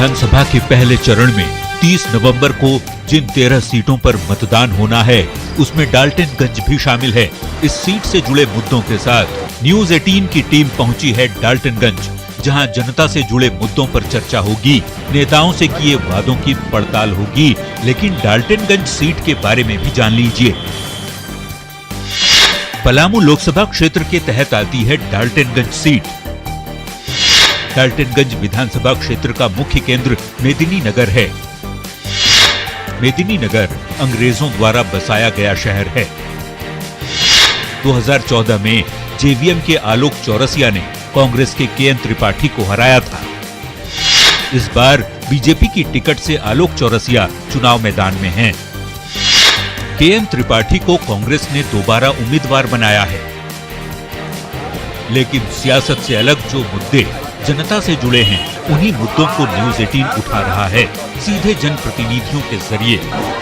विधानसभा के पहले चरण में 30 नवंबर को जिन 13 सीटों पर मतदान होना है उसमें डाल्टनगंज भी शामिल है। इस सीट से जुड़े मुद्दों के साथ न्यूज 18 की टीम पहुंची है डाल्टनगंज, जहां जनता से जुड़े मुद्दों पर चर्चा होगी, नेताओं से किए वादों की पड़ताल होगी। लेकिन डाल्टनगंज सीट के बारे में भी जान लीजिए। पलामू लोकसभा क्षेत्र के तहत आती है डाल्टनगंज सीट। डाल्टनगंज विधानसभा क्षेत्र का मुख्य केंद्र मेदिनीनगर है। मेदिनीनगर अंग्रेजों द्वारा बसाया गया शहर है। 2014 में जेवीएम के आलोक चौरसिया ने कांग्रेस के केएन त्रिपाठी को हराया था। इस बार बीजेपी की टिकट से आलोक चौरसिया चुनाव मैदान में हैं। केएन त्रिपाठी को कांग्रेस ने दोबारा उम्मीदवार बनाया है। लेकिन सियासत से अलग जो मुद्दे जनता से जुड़े हैं, उन्हीं मुद्दों को न्यूज 18 उठा रहा है सीधे जनप्रतिनिधियों के जरिए।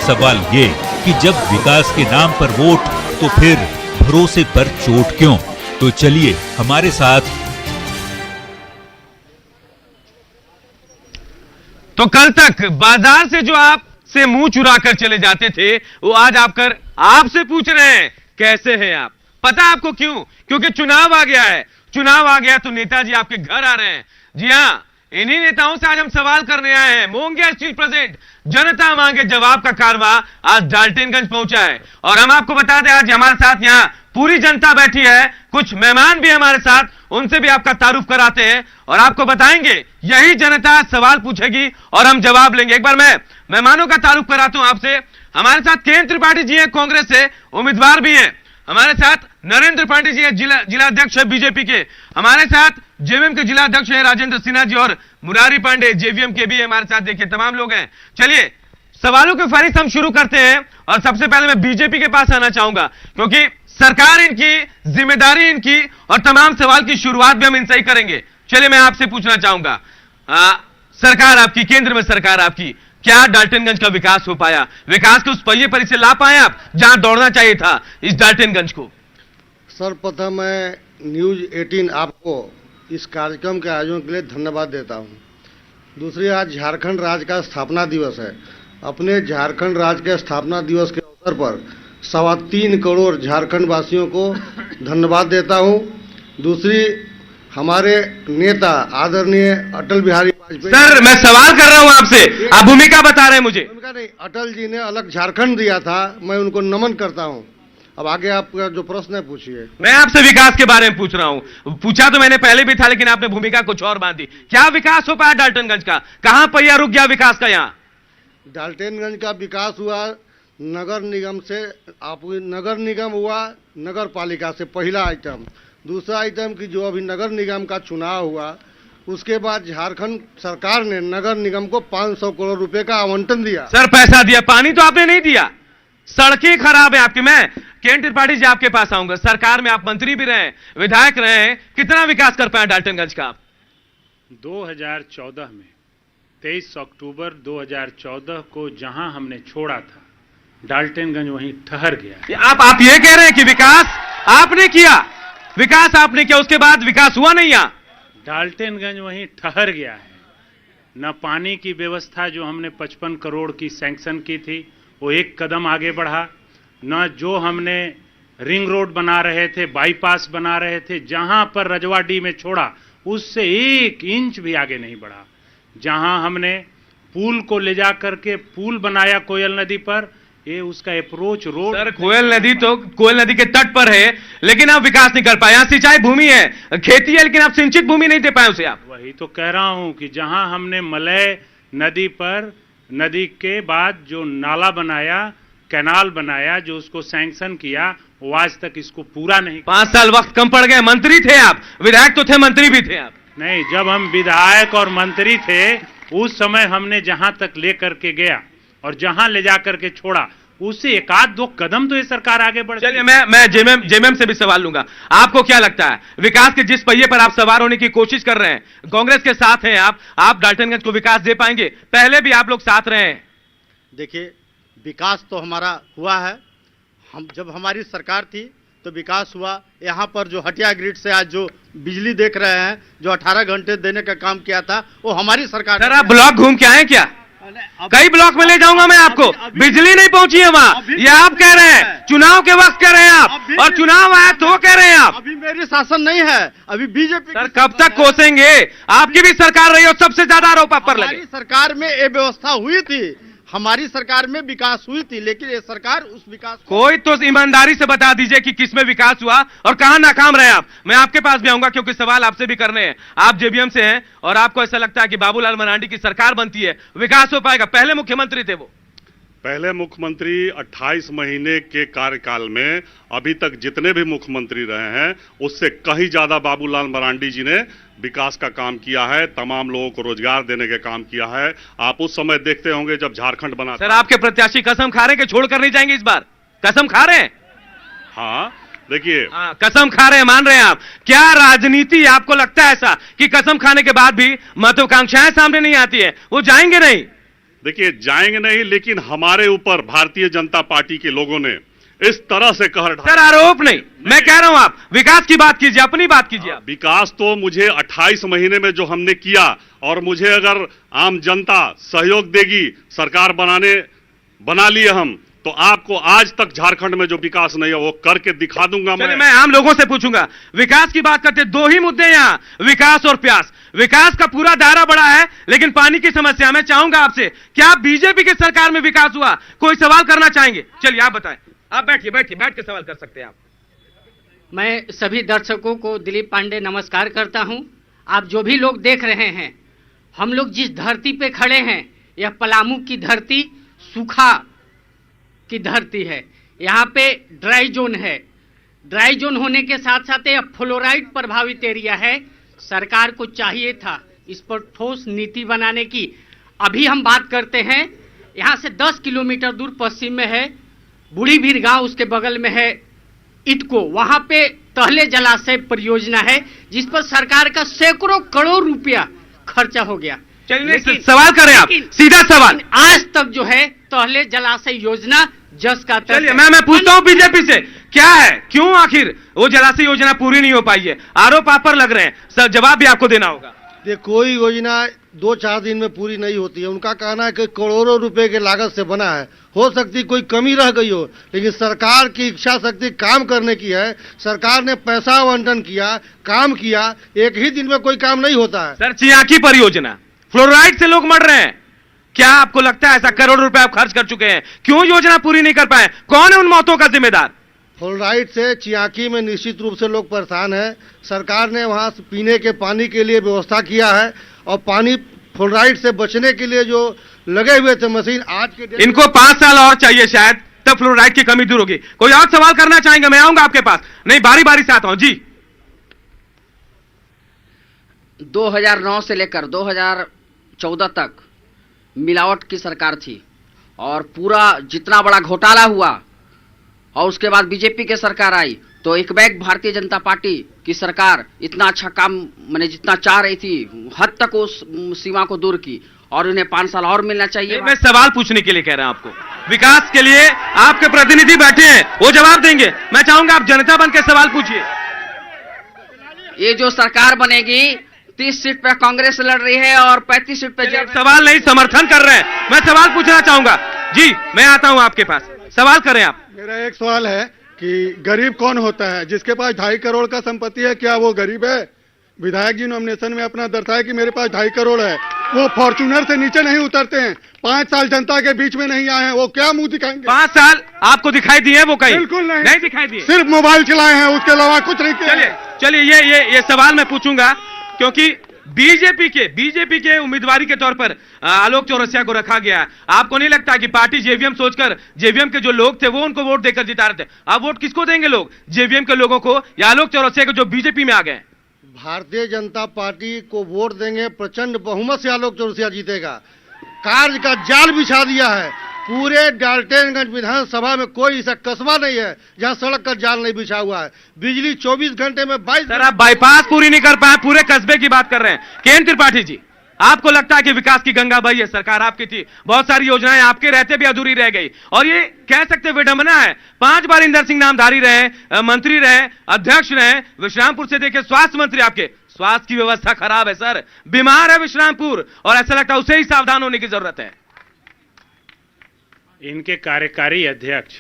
सवाल ये कि जब विकास के नाम पर वोट, तो फिर भरोसे पर चोट क्यों? तो चलिए हमारे साथ। तो कल तक बाजार से जो आप से मुंह चुरा कर चले जाते थे, वो आज आपसे पूछ रहे हैं कैसे हैं आप। पता आपको क्यों? क्योंकि चुनाव आ गया है। चुनाव आ गया तो नेताजी आपके घर आ रहे हैं। जी हाँ, इन्हीं नेताओं से आज हम सवाल करने आए हैं। मोंगिया स्ट्रीट प्रेजेंट जनता मांगे जवाब का कारवा आज डाल्टनगंज पहुंचा है। और हम आपको बता दें, आज हमारे साथ यहाँ पूरी जनता बैठी है, कुछ मेहमान भी हमारे साथ, उनसे भी आपका तारुफ कराते हैं और आपको बताएंगे। यही जनता सवाल पूछेगी और हम जवाब लेंगे। एक बार मैं मेहमानों का तारुफ कराता हूं आपसे। हमारे साथ केएन त्रिपाठी जी हैं, कांग्रेस से उम्मीदवार भी हैं। हमारे साथ नरेंद्र पांडे जी हैं, जिला अध्यक्ष है बीजेपी के। हमारे साथ जेवीएम के जिला अध्यक्ष हैं राजेंद्र सिन्हा जी और मुरारी पांडे जेवीएम के भी हमारे साथ। देखिए तमाम लोग हैं। चलिए सवालों की फहरिस्त हम शुरू करते हैं और सबसे पहले मैं बीजेपी के पास आना चाहूंगा, क्योंकि सरकार इनकी, जिम्मेदारी इनकी और तमाम सवाल की शुरुआत भी हम इनसे ही करेंगे। चलिए मैं आपसे पूछना चाहूंगा, सरकार आपकी, केंद्र में सरकार आपकी, क्या डाल्टनगंज का विकास हो पाया? विकास के उस पहिए पर इसे ला पाए आप जहां दौड़ना चाहिए था इस डाल्टनगंज को? सर्वप्रथम मैं न्यूज 18 आपको इस कार्यक्रम के आयोजन के लिए धन्यवाद देता हूं। दूसरी, आज झारखंड राज्य का स्थापना दिवस है। अपने झारखंड राज्य के स्थापना दिवस के अवसर पर 3.25 करोड़ झारखंड वासियों को धन्यवाद देता हूं। दूसरी, हमारे नेता आदरणीय अटल बिहारी वाजपेयी। सर मैं सवाल कर रहा हूं आपसे, आप भूमिका बता रहे हैं मुझे। भूमिका नहीं, अटल जी ने अलग झारखंड दिया था, मैं उनको नमन करता हूं। अब आगे आपका जो प्रश्न है पूछिए। मैं आपसे विकास के बारे में पूछ रहा हूं। पूछा तो मैंने पहले भी था, लेकिन आपने भूमिका कुछ और बांधी। क्या विकास हो पाया डाल्टनगंज का? कहां पहिया रुक गया विकास का? यहाँ डाल्टनगंज का विकास हुआ नगर निगम से, आप नगर निगम हुआ नगर पालिका से, पहला आइटम। दूसरा आइटम कि जो अभी नगर निगम का चुनाव हुआ, उसके बाद झारखंड सरकार ने नगर निगम को 500 करोड़ रुपए का आवंटन दिया। सर पैसा दिया, पानी तो आपने नहीं दिया। सड़कें खराब है आपकी। मैं केएन त्रिपाठी जी आपके पास आऊंगा। सरकार में आप मंत्री भी रहे, विधायक रहे हैं, कितना विकास कर पाए डाल्टनगंज का? 2014 में 23 अक्टूबर 2014 को जहां हमने छोड़ा था, डाल्टनगंज वहीं ठहर गया। आप ये कह रहे हैं कि विकास आपने किया? विकास आपने किया, उसके बाद विकास हुआ नहीं? यहां डाल्टनगंज वहीं ठहर गया है। न पानी की व्यवस्था जो हमने 55 करोड़ की सैंक्शन की थी वो एक कदम आगे बढ़ा, न जो हमने रिंग रोड बना रहे थे, बाईपास बना रहे थे, जहां पर रजवाडी में छोड़ा उससे 1 इंच भी आगे नहीं बढ़ा। जहां हमने पुल को ले जा करके पुल बनाया कोयल नदी पर, ये उसका अप्रोच रोड। सर कोयल नदी तो कोयल नदी के तट पर है, लेकिन आप विकास नहीं कर पाए। यहाँ सिंचाई भूमि है, खेती है, लेकिन आप सिंचित भूमि नहीं दे पाए उसे आप। वही तो कह रहा हूं कि जहां हमने मलय नदी पर, नदी के बाद जो नाला बनाया, कैनाल बनाया, जो उसको सैंक्शन किया, वो आज तक इसको पूरा नहीं। 5 साल वक्त कम पड़ गए। मंत्री थे आप, विधायक तो थे, मंत्री भी थे आप। नहीं, जब हम विधायक और मंत्री थे उस समय हमने जहां तक ले करके गया और जहां ले जा करके छोड़ा, उससे 1-2 कदम तो ये सरकार आगे बढ़। चलिए मैं जेएमएम से भी सवाल लूंगा। आपको क्या लगता है विकास के जिस पहिए पर आप सवार होने की कोशिश कर रहे हैं, कांग्रेस के साथ हैं आप डाल्टनगंज को विकास दे पाएंगे? पहले भी आप लोग साथ रहे हैं। देखिए, विकास तो हमारा हुआ है। हम जब हमारी सरकार थी तो तो विकास हुआ। यहाँ पर जो हटिया ग्रिड से आज जो बिजली देख रहे हैं, जो 18 घंटे देने का काम किया था, वो हमारी सरकार। सर आप ब्लॉक घूम के आए क्या? कई ब्लॉक में ले जाऊंगा मैं आपको। बिजली नहीं पहुंची है वहाँ, ये आप कह रहे हैं। चुनाव के वक्त कह रहे हैं आप, और चुनाव आया तो कह रहे हैं आप। अभी मेरी शासन नहीं है, अभी बीजेपी। सर कब तक कोसेंगे? आपकी भी सरकार रही और सबसे ज्यादा आरोप आप पर लगे। हमारी सरकार में ये व्यवस्था हुई थी, हमारी सरकार में विकास हुई थी, लेकिन ये सरकार उस विकास कोई तो ईमानदारी से बता दीजिए कि किसमें विकास हुआ और कहां नाकाम रहे आप। मैं आपके पास भी आऊंगा क्योंकि सवाल आपसे भी करने हैं। आप जेबीएम से हैं और आपको ऐसा लगता है कि बाबूलाल मरांडी की सरकार बनती है विकास हो पाएगा? पहले मुख्यमंत्री थे वो। पहले मुख्यमंत्री 28 महीने के कार्यकाल में अभी तक जितने भी मुख्यमंत्री रहे हैं उससे कहीं ज्यादा बाबूलाल मरांडी जी ने विकास का काम किया है, तमाम लोगों को रोजगार देने का काम किया है। आप उस समय देखते होंगे जब झारखंड बना। सर आपके प्रत्याशी कसम खा रहे हैं कि छोड़कर नहीं जाएंगे इस बार? कसम खा रहे हैं? हाँ देखिए, कसम खा रहे हैं, मान रहे हैं आप? क्या राजनीति आपको लगता है ऐसा कि कसम खाने के बाद भी महत्वाकांक्षाएं सामने नहीं आती है? वो जाएंगे नहीं? देखिए जाएंगे नहीं, लेकिन हमारे ऊपर भारतीय जनता पार्टी के लोगों ने इस तरह से कहर ढाया। सर आरोप नहीं, मैं कह रहा हूं आप विकास की बात कीजिए, अपनी बात कीजिए। विकास तो मुझे 28 महीने में जो हमने किया, और मुझे अगर आम जनता सहयोग देगी, सरकार बना लिए हम, तो आपको आज तक झारखंड में जो विकास नहीं है वो करके दिखा दूंगा। मैं आम लोगों से पूछूंगा। विकास की बात करते, दो ही मुद्दे यहाँ, विकास और प्यास। विकास का पूरा दायरा बड़ा है, लेकिन पानी की समस्या। मैं चाहूंगा आपसे, क्या बीजेपी की सरकार में विकास हुआ? कोई सवाल करना चाहेंगे? चलिए आप बताएं। आप बैठिए, बैठ के सवाल कर सकते हैं आप। मैं सभी दर्शकों को दिलीप पांडे नमस्कार करता हूं। आप जो भी लोग देख रहे हैं, हम लोग जिस धरती पे खड़े हैं, यह पलामू की धरती सूखा की धरती है। यहाँ पे ड्राई जोन है। ड्राई जोन होने के साथ साथ यह फ्लोराइड प्रभावित एरिया है। सरकार को चाहिए था इस पर ठोस नीति बनाने की। अभी हम बात करते हैं, यहाँ से 10 किलोमीटर दूर पश्चिम में है बूढ़ी भीर गांव, उसके बगल में है इटको। वहां पे तहले जलाशय परियोजना है जिस पर सरकार का सैकड़ों करोड़ रुपया खर्चा हो गया। चलिए सवाल करें आप, सीधा सवाल। आज तक जो है तहले जलाशय योजना जस का तर्क। चलिए मैं पूछता हूं बीजेपी से, क्या है, क्यों आखिर वो जलाशय योजना पूरी नहीं हो पाई है? आरोप आप पर लग रहे हैं, सर जवाब भी आपको देना होगा। ये कोई योजना 2-4 दिन में पूरी नहीं होती है। उनका कहना है कि करोड़ों रुपए के लागत से बना है। हो सकती कोई कमी रह गई हो, लेकिन सरकार की इच्छा शक्ति काम करने की है। सरकार ने पैसा आवंटन किया, काम किया। एक ही दिन में कोई काम नहीं होता है। सर चियाकी परियोजना, फ्लोराइड से लोग मर रहे हैं। क्या आपको लगता है ऐसा करोड़ रुपए आप खर्च कर चुके हैं, क्यों योजना पूरी नहीं कर पाए? कौन है उन मौतों का जिम्मेदार? फ्लोराइड से चियाकी में निश्चित रूप से लोग परेशान हैं। सरकार ने वहां पीने के पानी के लिए व्यवस्था किया है, और पानी फ्लोराइड से बचने के लिए जो लगे हुए थे मशीन, आज के डेट इनको 5 साल और चाहिए शायद, तब फ्लोराइड की कमी दूर होगी। कोई और सवाल करना चाहेंगे? मैं आऊंगा आपके पास। नहीं, बारी बारी से आता हूं जी। 2009 से लेकर 2014 तक मिलावट की सरकार थी, और पूरा जितना बड़ा घोटाला हुआ, और उसके बाद बीजेपी की सरकार आई, तो एक बैग भारतीय जनता पार्टी की सरकार इतना अच्छा काम, मैंने जितना चाह रही थी हद तक उस सीमा को दूर की, और उन्हें 5 साल और मिलना चाहिए। मैं सवाल पूछने के लिए कह रहा हूं आपको। विकास के लिए आपके प्रतिनिधि बैठे हैं, वो जवाब देंगे। मैं चाहूंगा आप जनता बन के सवाल पूछिए। ये जो सरकार बनेगी, 30 सीट पे कांग्रेस लड़ रही है और 35 सीट पे सवाल नहीं, समर्थन कर रहे हैं। मैं सवाल पूछना चाहूंगा जी। मैं आता हूं आपके पास, सवाल करें आप। मेरा एक सवाल है कि गरीब कौन होता है? जिसके पास 2.5 करोड़ का संपत्ति है, क्या वो गरीब है? विधायक जी नॉमिनेशन में अपना दर्शाया कि मेरे पास 2.5 करोड़ है। वो फॉर्च्यूनर से नीचे नहीं उतरते हैं। 5 साल जनता के बीच में नहीं आए हैं, वो क्या मुंह दिखाएंगे? 5 साल आपको दिखाई दिए वो? कहीं बिल्कुल नहीं दिखाई दिए। सिर्फ मोबाइल चलाए हैं, उसके अलावा कुछ नहीं किया। चलिए ये सवाल मैं पूछूंगा, क्योंकि बीजेपी के उम्मीदवारी के तौर पर आलोक चौरसिया को रखा गया है। आपको नहीं लगता कि पार्टी जेवीएम सोचकर, जेवीएम के जो लोग थे वो उनको वोट देकर जिता रहे थे? अब वोट किसको देंगे लोग, जेवीएम के लोगों को या आलोक चौरसिया को जो बीजेपी में आ गए? भारतीय जनता पार्टी को वोट देंगे, प्रचंड बहुमत से आलोक चौरसिया जीतेगा। कार्य का जाल बिछा दिया है। पूरे डाल्टनगंज विधानसभा में कोई ऐसा कस्बा नहीं है जहां सड़क का जाल नहीं बिछा हुआ है। बिजली 24 घंटे में 22। सर आप बाईपास पूरी नहीं कर पाए, पूरे कस्बे की बात कर रहे हैं। केएन त्रिपाठी जी, आपको लगता है कि विकास की गंगा बही है, सरकार आपकी थी, बहुत सारी योजनाएं आपके रहते भी अधूरी रह गई, और ये कह सकते विडंबना है। 5 बार इंदर सिंह नामधारी रहे, मंत्री रहे, अध्यक्ष रहे, विश्रामपुर से देखे स्वास्थ्य मंत्री, आपके स्वास्थ्य की व्यवस्था खराब है सर, बीमार है विश्रामपुर, और ऐसा लगता है उसे ही सावधान होने की जरूरत है। इनके कार्यकारी अध्यक्ष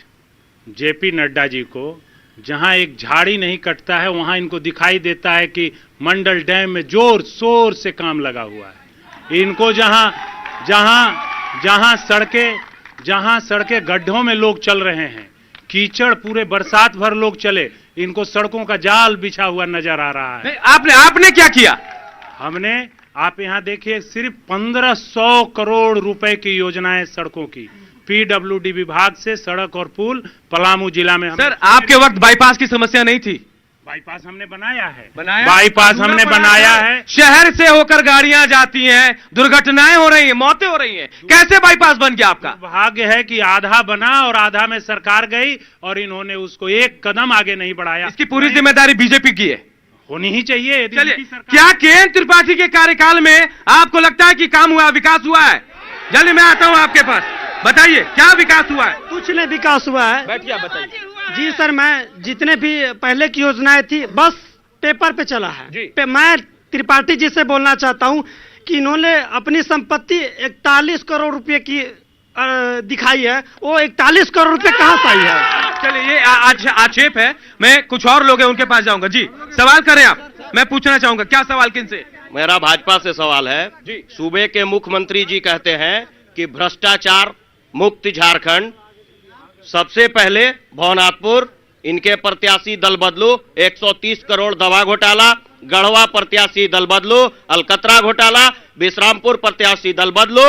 जेपी नड्डा जी को जहां एक झाड़ी नहीं कटता है वहां इनको दिखाई देता है कि मंडल डैम में जोर शोर से काम लगा हुआ है। इनको जहां सड़कें गड्ढों में लोग चल रहे हैं, कीचड़ पूरे बरसात भर लोग चले, इनको सड़कों का जाल बिछा हुआ नजर आ रहा है। आपने क्या किया? हमने, आप यहां देखिए, सिर्फ 1500 करोड़ रुपए की योजनाएं सड़कों की, पीडब्ल्यूडी विभाग से सड़क और पुल पलामू जिला में। सर आपके वक्त बाईपास की समस्या नहीं थी? बाईपास हमने बनाया है, बाईपास हमने बनाया है। शहर से होकर गाड़ियां जाती हैं, दुर्घटनाएं हो रही हैं, मौतें हो रही हैं, कैसे बाईपास बन गया आपका? भाग्य है कि आधा बना और आधा में सरकार गई और इन्होंने उसको एक कदम आगे नहीं बढ़ाया। इसकी पूरी जिम्मेदारी बीजेपी की है, होनी ही चाहिए। चलिए, क्या केएन त्रिपाठी के कार्यकाल में आपको लगता है कि काम हुआ, विकास हुआ है? जल्दी मैं आता हूं आपके पास, बताइए क्या विकास हुआ है? कुछ नहीं विकास हुआ है। बैठिए, बताइए। जी सर, मैं जितने भी पहले की योजनाएं थी बस पेपर पे चला है। मैं त्रिपाठी जी से बोलना चाहता हूं कि इन्होंने अपनी संपत्ति 41 करोड़ रुपए की दिखाई है, वो 41 करोड़ रुपए कहां से आई है? चलिए, ये आक्षेप है, मैं कुछ और लोग हैं उनके पास जाऊंगा। जी सवाल करें आप, मैं पूछना चाहूंगा। क्या सवाल किनसे? मेरा भाजपा से सवाल है जी। सूबे के मुख्यमंत्री जी कहते हैं कि भ्रष्टाचार मुक्त झारखंड, सबसे पहले भवनाथपुर, इनके प्रत्याशी दल बदलू, 130 करोड़ दवा घोटाला, गढ़वा प्रत्याशी दल बदलू, अलकतरा घोटाला, विश्रामपुर प्रत्याशी दल बदलू,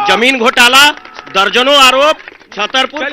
जमीन घोटाला, दर्जनों आरोप, छतरपुर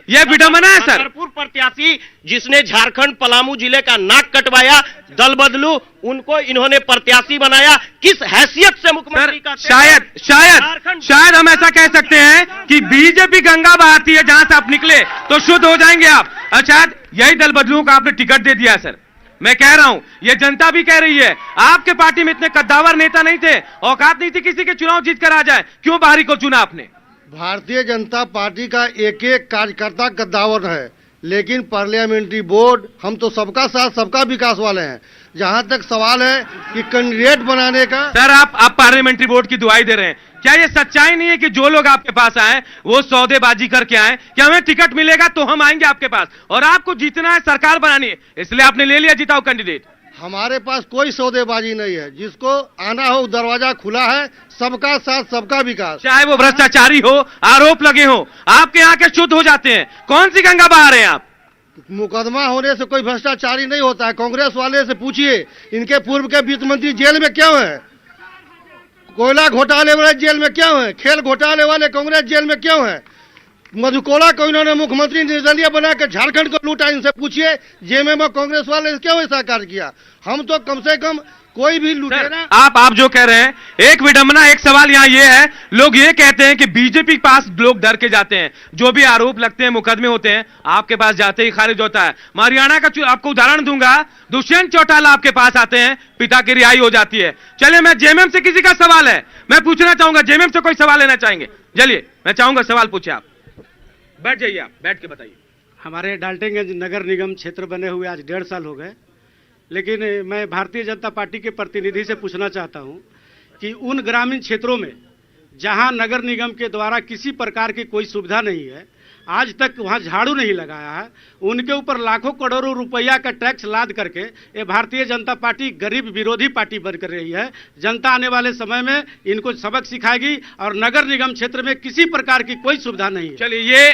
ये विडंबना है सर। छतरपुर प्रत्याशी जिसने झारखंड पलामू जिले का नाक कटवाया, दल बदलू, उनको इन्होंने प्रत्याशी बनाया, किस हैसियत से मुख्यमंत्री का? शायद हम ऐसा कह सकते हैं कि बीजेपी गंगा बहाती है, जहां से आप निकले तो शुद्ध हो जाएंगे आप। शायद यही दल बदलुओं को आपने टिकट दे दिया सर। मैं कह रहा हूं, ये जनता भी कह रही है, आपके पार्टी में इतने कद्दावर नेता नहीं थे, औकात नहीं थी किसी के चुनाव जीत कर आ जाए, क्यों बाहरी को चुना आपने? भारतीय जनता पार्टी का एक एक कार्यकर्ता कद्दावर है, लेकिन पार्लियामेंट्री बोर्ड, हम तो सबका साथ सबका विकास वाले हैं। जहां तक सवाल है कि कैंडिडेट बनाने का, सर आप पार्लियामेंट्री बोर्ड की दुआई दे रहे हैं, क्या ये सच्चाई नहीं है कि जो लोग आपके पास आए वो सौदेबाजी करके आए कि हमें टिकट मिलेगा तो हम आएंगे आपके पास, और आपको जीतना है, सरकार बनानी है, इसलिए आपने ले लिया जिताऊ कैंडिडेट? हमारे पास कोई सौदेबाजी नहीं है, जिसको आना हो दरवाजा खुला है, सबका साथ सबका विकास। चाहे वो भ्रष्टाचारी हो, आरोप लगे हो, आपके यहाँ के शुद्ध हो जाते हैं। कौन सी गंगा बहा रहे हैं आप? मुकदमा होने से कोई भ्रष्टाचारी नहीं होता है। कांग्रेस वाले से पूछिए, इनके पूर्व के वित्त मंत्री जेल में क्यों है? कोयला घोटाले वाले जेल में क्यों है? खेल घोटाले वाले कांग्रेस जेल में क्यों है? मधुकोला को इन्होंने मुख्यमंत्री निर्दलीय बनाकर झारखंड को लूटा, इनसे पूछिए जेएमएम क्कांग्रेस वाले ने क्यों ऐसा कार्य किया? हम तो कम से कम कोई भी लुटेरा। आप जो कह रहे हैं, एक विडंबना, एक सवाल यहाँ ये है, लोग ये कहते हैं कि बीजेपी के पास लोग डर के जाते हैं, जो भी आरोप लगते हैं, मुकदमे होते हैं, आपके पास जाते ही खारिज होता है। हरियाणा का आपको उदाहरण दूंगा, दुष्यंत चौटाला आपके पास आते हैं, पिता की रिहाई हो जाती है। चलिए, मैं जेएमएम से किसी का सवाल है, मैं पूछना चाहूंगा, जेएमएम से कोई सवाल लेना चाहेंगे? चलिए, मैं चाहूंगा सवाल पूछे आप, बैठ जाइए, आप बैठ के बताइए। हमारे डाल्टनगंज नगर निगम क्षेत्र बने हुए आज 1.5 साल हो गए, लेकिन मैं भारतीय जनता पार्टी के प्रतिनिधि से पूछना चाहता हूं कि उन ग्रामीण क्षेत्रों में जहां नगर निगम के द्वारा किसी प्रकार की कोई सुविधा नहीं है, आज तक वहां झाड़ू नहीं लगाया है, उनके ऊपर लाखों करोड़ों रुपया का टैक्स लाद करके ये भारतीय जनता पार्टी गरीब विरोधी पार्टी बनकर रही है। जनता आने वाले समय में इनको सबक सिखाएगी और नगर निगम क्षेत्र में किसी प्रकार की कोई सुविधा नहीं है। चलिए,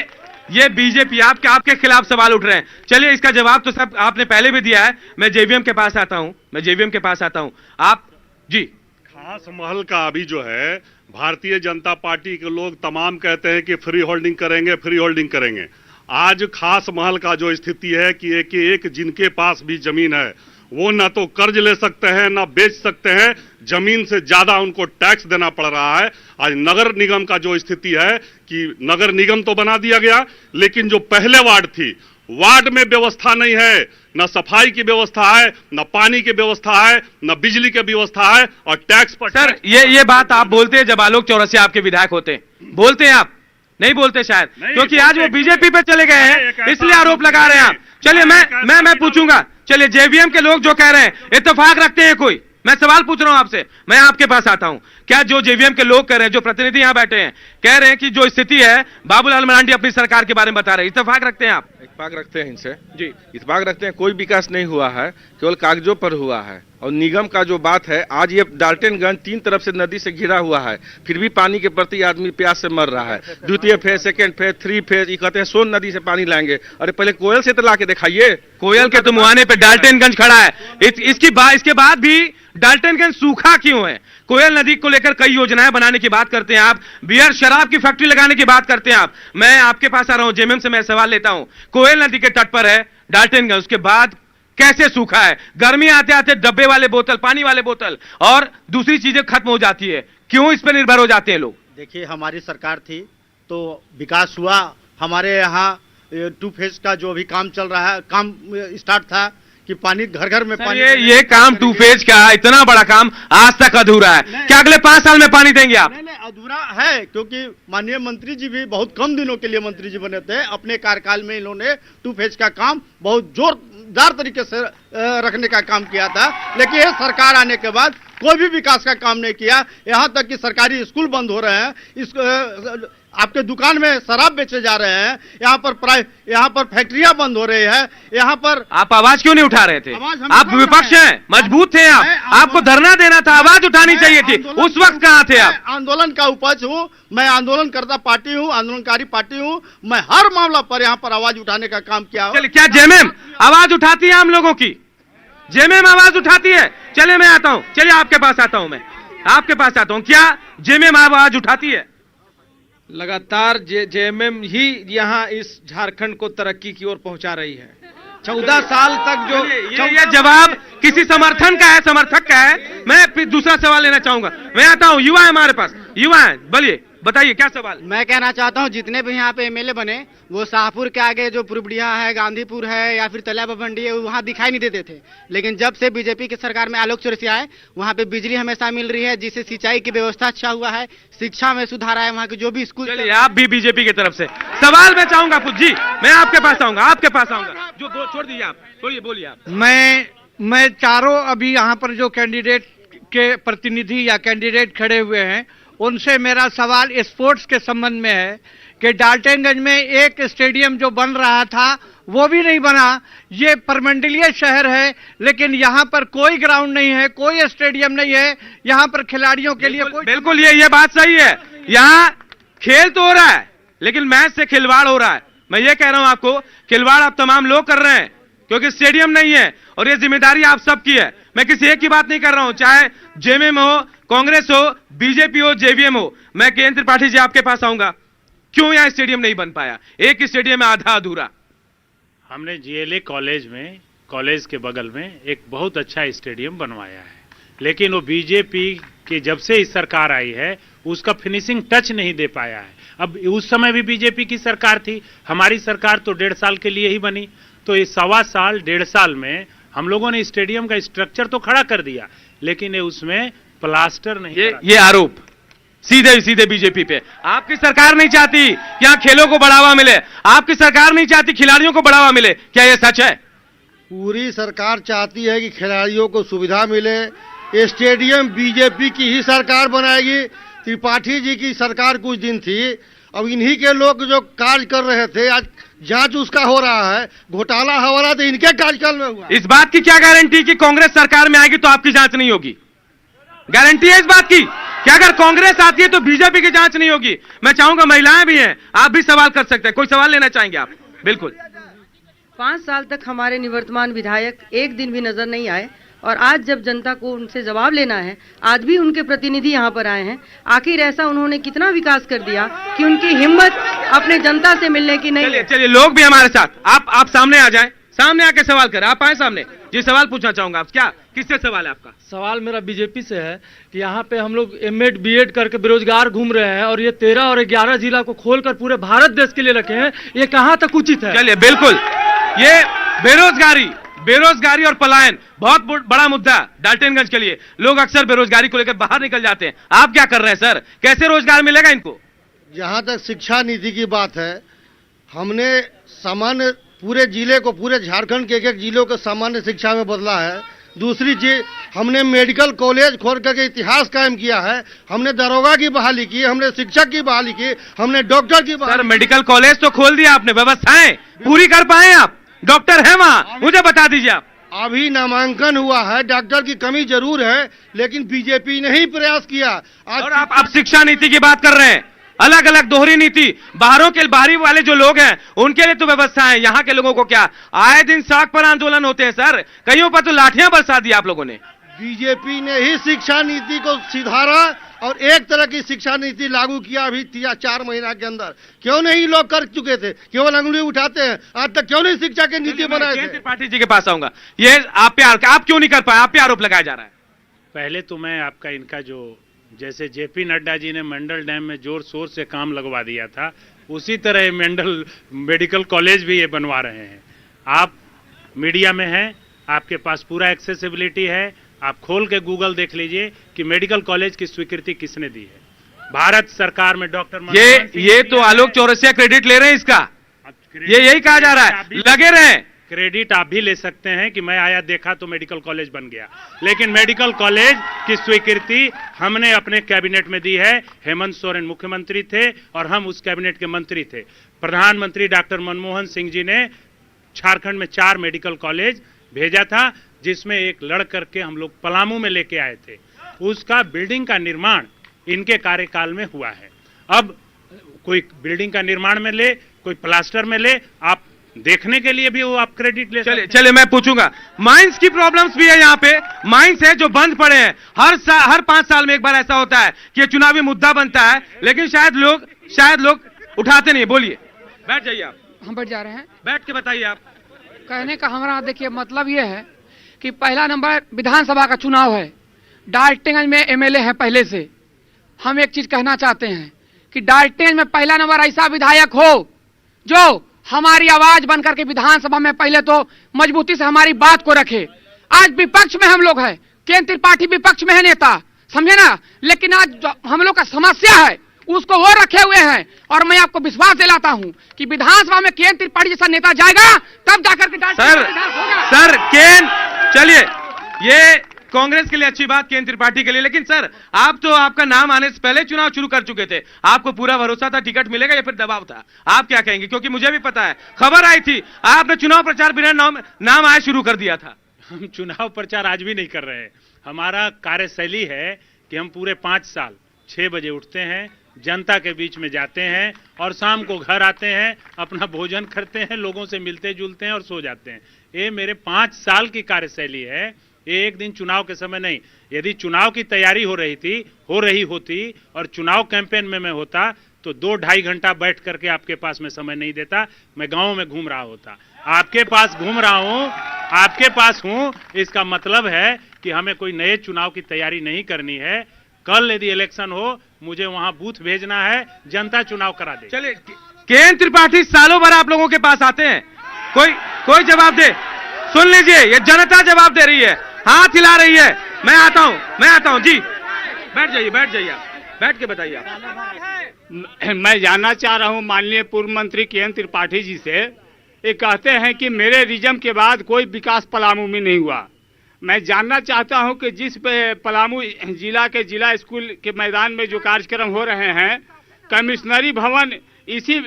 ये बीजेपी आपके खिलाफ सवाल उठ रहे हैं। चलिए, इसका जवाब तो सब आपने पहले भी दिया है। मैं जेवीएम के पास आता हूं, आप जी। खास महल का अभी जो है, भारतीय जनता पार्टी के लोग तमाम कहते हैं कि फ्री होल्डिंग करेंगे। आज खास महल का जो स्थिति है कि एक जिनके पास भी जमीन है वो ना तो कर्ज ले सकते हैं, ना बेच सकते हैं, जमीन से ज्यादा उनको टैक्स देना पड़ रहा है। आज नगर निगम का जो स्थिति है कि नगर निगम तो बना दिया गया, लेकिन जो पहले वार्ड थी, वार्ड में व्यवस्था नहीं है न सफाई की व्यवस्था है, न पानी की व्यवस्था है, न बिजली की व्यवस्था है, और टैक्स पर सर ये बात आप बोलते हैं जब आलोक चौरसिया आपके विधायक होते हैं, बोलते हैं आप? नहीं बोलते शायद, क्योंकि आज वो बीजेपी पे चले गए हैं इसलिए आरोप लगा रहे हैं आप। चलिए मैं पूछूंगा, चलिए जेवीएम के लोग जो कह रहे हैं इत्तेफाक रखते हैं कोई? मैं सवाल पूछ रहा हूं आपसे, मैं आपके पास आता हूं। क्या जो जेवीएम के लोग कह रहे हैं, जो प्रतिनिधि यहां बैठे हैं, कह रहे हैं कि जो स्थिति है बाबूलाल मरांडी अपनी सरकार के बारे में बता रहे हैं, इत्तेफाक रखते हैं आप? इत्तेफाक रखते हैं इनसे जी, इत्तेफाक रखते हैं। कोई विकास नहीं हुआ है, केवल कागजों पर हुआ है। और निगम का जो बात है, आज ये डाल्टनगंज 3 तरफ से नदी से घिरा हुआ है, फिर भी पानी के प्रति आदमी प्यास से मर रहा है। द्वितीय फेज, सेकेंड फेज, 3 फेज, ये कहते हैं सोन नदी से पानी लाएंगे। अरे पहले कोयल से तो ला के दिखाइए। कोयल के तो मुहाने पे डाल्टनगंज खड़ा है, इसके बाद भी डाल्टनगंज सूखा क्यों है? कोयल नदी को लेकर कई योजनाएं बनाने की बात करते हैं आप, बियर शराब की फैक्ट्री लगाने की बात करते हैं आप। मैं आपके पास आ रहा हूं, जेएमएम से मैं सवाल लेता हूं। कोयल नदी के तट पर है डाल्टनगंज, उसके बाद कैसे सूखा है? गर्मी आते आते डब्बे वाले बोतल, पानी वाले बोतल और दूसरी चीजें खत्म हो जाती है। क्यों इस पर निर्भर हो जाते हैं लोग? देखिए, हमारी सरकार थी तो विकास हुआ। हमारे यहाँ 2 फेज का जो भी काम चल रहा है, काम स्टार्ट था कि पानी घर घर में पानी। ये काम 2 फेज का इतना बड़ा काम आज तक अधूरा है। क्या अगले 5 साल में पानी देंगे आप? नहीं, अधूरा है, क्योंकि माननीय मंत्री जी भी बहुत कम दिनों के लिए मंत्री जी बने थे। अपने कार्यकाल में इन्होंने 2 फेज का काम बहुत जोरदार तरीके से रखने का काम किया था, लेकिन ये सरकार आने के बाद कोई भी विकास का काम नहीं किया। यहाँ तक कि सरकारी स्कूल बंद हो रहे हैं, आपके दुकान में शराब बेचे जा रहे हैं, यहाँ पर फैक्ट्रियां बंद हो रही है। यहाँ पर आप आवाज क्यों नहीं उठा रहे थे? आप विपक्ष हैं, मजबूत थे आप, आपको धरना देना था, आवाज उठानी चाहिए थी। उस वक्त कहाँ थे आप? आंदोलन का उपज हूँ मैं, आंदोलनकर्ता पार्टी हूँ, आंदोलनकारी पार्टी हूँ मैं। हर मामला पर यहाँ पर आवाज उठाने का काम किया। चलिए, क्या जेएमएम आवाज उठाती है हम लोगों की? जेएमएम आवाज उठाती है? चलिए मैं आता हूं, चलिए आपके पास आता हूं, मैं आपके पास आता हूं। क्या जेएमएम आवाज उठाती है? लगातार जेएमएम ही यहाँ इस झारखंड को तरक्की की ओर पहुंचा रही है। 14 साल तक जो ये जवाब किसी समर्थक का है। मैं फिर दूसरा सवाल लेना चाहूंगा, मैं आता हूं। युवा है हमारे पास, युवा है, बोलिए, बताइए क्या सवाल? मैं कहना चाहता हूं, जितने भी यहाँ पे एमएलए बने वो शाहपुर के आगे जो पुरबड़िया है, गांधीपुर है या फिर तलिया भवंडी है, वहाँ दिखाई नहीं देते थे। लेकिन जब से बीजेपी की सरकार में आलोक चौरसिया आए, वहाँ पे बिजली हमेशा मिल रही है, जिससे सिंचाई की व्यवस्था अच्छा हुआ है, शिक्षा में सुधार आया, वहाँ के जो भी स्कूल। चलिए, आप भी बीजेपी की तरफ से सवाल मैं चाहूंगा जी, मैं आपके पास आऊंगा, जो छोड़ दीजिए आप, बोलिए आप। मैं चारों अभी यहाँ पर जो कैंडिडेट के प्रतिनिधि या कैंडिडेट खड़े हुए हैं, उनसे मेरा सवाल स्पोर्ट्स के संबंध में है कि डाल्टनगंज में एक स्टेडियम जो बन रहा था वो भी नहीं बना। ये परमंडलीय शहर है, लेकिन यहाँ पर कोई ग्राउंड नहीं है, कोई स्टेडियम नहीं है यहाँ पर खिलाड़ियों के लिए कोई। बिल्कुल, ये बात सही है। यहाँ खेल तो हो रहा है, लेकिन मैच से खिलवाड़ हो रहा है। मैं ये कह रहा हूं आपको, खिलवाड़ आप तमाम लोग कर रहे हैं, क्योंकि स्टेडियम नहीं है और ये जिम्मेदारी आप सबकी है। मैं किसी एक की बात नहीं कर रहा हूं, चाहे जेएमएम हो, कांग्रेस हो, बीजेपी हो, जेवीएम हो। मैं केएन त्रिपाठी जी आपके पास आऊंगा, क्यों यहां स्टेडियम नहीं बन पाया? एक स्टेडियम है आधा अधूरा। हमने जीएलए कॉलेज के बगल में एक बहुत अच्छा स्टेडियम बनवाया है, लेकिन वो बीजेपी के जब से इस सरकार आई है उसका फिनिशिंग टच नहीं दे पाया है। अब उस समय भी बीजेपी की सरकार थी, हमारी सरकार तो 1.5 साल के लिए ही बनी, तो ये 1.25 साल 1.5 साल में हम लोगों ने स्टेडियम का स्ट्रक्चर तो खड़ा कर दिया, लेकिन उसमें प्लास्टर नहीं। ये आरोप सीधे बीजेपी पे। आपकी सरकार नहीं चाहती कि यहाँ खेलों को बढ़ावा मिले, आपकी सरकार नहीं चाहती खिलाड़ियों को बढ़ावा मिले, क्या ये सच है? पूरी सरकार चाहती है कि खिलाड़ियों को सुविधा मिले। स्टेडियम बीजेपी की ही सरकार बनाएगी। त्रिपाठी जी की सरकार कुछ दिन थी, अब इन्हीं के लोग जो कार्य कर रहे थे, आज जांच उसका हो रहा है। घोटाला हवाला तो इनके कार्यकाल में हुआ। इस बात की क्या गारंटी कि कांग्रेस सरकार में आएगी तो आपकी जांच नहीं होगी? गारंटी है इस बात की कि अगर कांग्रेस आती है तो बीजेपी की जांच नहीं होगी? मैं चाहूंगा, महिलाएं भी हैं, आप भी सवाल कर सकते हैं। कोई सवाल लेना चाहेंगे आप? बिल्कुल। 5 साल तक हमारे निवर्तमान विधायक एक दिन भी नजर नहीं आए, और आज जब जनता को उनसे जवाब लेना है, आज भी उनके प्रतिनिधि यहाँ पर आए हैं। आखिर ऐसा उन्होंने कितना विकास कर दिया कि उनकी हिम्मत अपने जनता से मिलने की नहीं? चलिए लोग भी हमारे साथ, आप सामने आ जाएं, सामने आके सवाल करें। आप आए सामने जी, सवाल पूछना चाहूंगा। आप क्या, किससे सवाल है आपका? सवाल मेरा बीजेपी से है कि यहाँ पे हम लोग एमएड बीएड करके बेरोजगार घूम रहे हैं, और ये 13 और 11 जिला को खोलकर पूरे भारत देश के लिए रखे हैं, ये कहाँ तक उचित है? चलिए, बिल्कुल, ये बेरोजगारी बेरोजगारी और पलायन बहुत बड़ा मुद्दा डाल्टनगंज के लिए। लोग अक्सर बेरोजगारी को लेकर बाहर निकल जाते हैं, आप क्या कर रहे हैं सर? कैसे रोजगार मिलेगा इनको? जहां तक शिक्षा नीति की बात है, हमने सामान्य पूरे जिले को, पूरे झारखंड के एक जिलों को सामान्य शिक्षा में बदला है। दूसरी चीज, हमने मेडिकल कॉलेज खोल करके इतिहास कायम किया है। हमने दरोगा की बहाली की, हमने शिक्षक की बहाली की, हमने डॉक्टर की बहाली। सर मेडिकल कॉलेज तो खोल दिया आपने, व्यवस्थाएं पूरी कर पाए आप? डॉक्टर है वहां, मुझे बता दीजिए आप। अभी नामांकन हुआ है, डॉक्टर की कमी जरूर है, लेकिन बीजेपी ने ही प्रयास किया। और आप अब शिक्षा नीति की बात कर रहे हैं, अलग अलग दोहरी नीति। बाहरी वाले जो लोग हैं उनके लिए तो व्यवस्था है, यहाँ के लोगों को क्या? आए दिन सड़क पर आंदोलन होते हैं सर, कईयों पर तो लाठियां बरसा दी आप लोगों ने। बीजेपी ने ही शिक्षा नीति को सुधारा और एक तरह की शिक्षा नीति लागू किया अभी 4 महीना के अंदर। क्यों नहीं लोग कर चुके थे? केवल अंगुली उठाते हैं, आज तक क्यों नहीं शिक्षा की नीति बनाए थे? त्रिपाठी जी के पास आऊंगा, ये आप क्यों नहीं कर पाए? आप पे आरोप लगाया जा रहा है। पहले तो मैं आपका इनका जो जैसे जेपी नड्डा जी ने मंडल डैम में जोर शोर से काम लगवा दिया था, उसी तरह मंडल मेडिकल कॉलेज भी ये बनवा रहे हैं। आप मीडिया में हैं, आपके पास पूरा एक्सेसिबिलिटी है, आप खोल के गूगल देख लीजिए कि मेडिकल कॉलेज की स्वीकृति किसने दी है। भारत सरकार में डॉक्टर ये तो आलोक चौरसिया क्रेडिट ले रहे हैं इसका, ये यही कहा जा रहा है, लगे रहे। क्रेडिट आप भी ले सकते हैं कि मैं आया देखा तो मेडिकल कॉलेज बन गया, लेकिन मेडिकल कॉलेज की स्वीकृति हमने अपने कैबिनेट में दी है। हेमंत सोरेन मुख्यमंत्री थे और हम उस कैबिनेट के मंत्री थे। प्रधानमंत्री डॉक्टर मनमोहन सिंह जी ने झारखंड में 4 मेडिकल कॉलेज भेजा था, जिसमें एक लड़ करके हम लोग पलामू में लेके आए थे। उसका बिल्डिंग का निर्माण इनके कार्यकाल में हुआ है। अब कोई बिल्डिंग का निर्माण में ले, कोई प्लास्टर में ले, आप देखने के लिए भी वो आप क्रेडिट ले। चले मैं पूछूंगा, माइंस की प्रॉब्लम्स भी है यहाँ पे। माइंस है जो बंद पड़े हैं, हर 5 साल में एक बार ऐसा होता है कि चुनावी मुद्दा बनता है, लेकिन शायद लोग उठाते नहीं। बोलिए, बैठ जाइए आप। हम बैठ जा रहे हैं, बैठ के बताइए आप। कहने का हमारा देखिए मतलब ये है कि पहला नंबर विधानसभा का चुनाव है, डाल्टनगंज में एमएलए है पहले से। हम एक चीज कहना चाहते हैं कि डाल्टनगंज में पहला नंबर ऐसा विधायक हो जो हमारी आवाज बनकर के विधानसभा में पहले तो मजबूती से हमारी बात को रखे। आज विपक्ष में हम लोग हैं, केंद्र त्रिपाठी विपक्ष में है नेता, समझे ना, लेकिन आज जो हम लोग का समस्या है उसको वो रखे हुए हैं। और मैं आपको विश्वास दिलाता हूं कि विधानसभा में केंद्र त्रिपाठी जैसा नेता जाएगा तब जाकर के सर चलिए, ये कांग्रेस के लिए अच्छी बात, केंद्र त्रिपाठी के लिए, लेकिन सर आप तो आपका नाम आने से पहले चुनाव शुरू कर चुके थे। आपको पूरा भरोसा था टिकट मिलेगा या फिर दबाव था? आप क्या कहेंगे? क्योंकि मुझे भी पता है, खबर आई थी, आपने चुनाव प्रचार बिना नाम आए शुरू कर दिया था। हम चुनाव प्रचार आज भी नहीं कर रहे हैं। हमारा कार्यशैली है कि हम पूरे 5 साल 6 बजे उठते हैं, जनता के बीच में जाते हैं और शाम को घर आते हैं, अपना भोजन करते हैं, लोगों से मिलते जुलते हैं और सो जाते हैं। ये मेरे 5 साल की कार्यशैली है, एक दिन चुनाव के समय नहीं। यदि चुनाव की तैयारी हो रही होती और चुनाव कैंपेन में मैं होता तो 2-2.5 घंटा बैठ करके आपके पास में समय नहीं देता, मैं गाँव में घूम रहा होता। आपके पास घूम रहा हूं, आपके पास हूं, इसका मतलब है कि हमें कोई नए चुनाव की तैयारी नहीं करनी है। कल यदि इलेक्शन हो, मुझे वहां बूथ भेजना है, जनता चुनाव करा दे। चलिए, केंद्र त्रिपाठी सालों भर आप लोगों के पास आते हैं, कोई जवाब दे। सुन लीजिए, ये जनता जवाब दे रही है, हाथ हिला रही है। मैं आता हूं जी। बैठ जाइए आप, बैठ के बताइए आप। मैं जानना चाह रहा हूं माननीय पूर्व मंत्री केएन त्रिपाठी जी से। ये कहते हैं कि मेरे रिजम के बाद कोई विकास पलामू में नहीं हुआ। मैं जानना चाहता हूं कि जिस पलामू जिला के जिला स्कूल के मैदान में जो कार्यक्रम हो रहे हैं, कमिश्नरी भवन इसी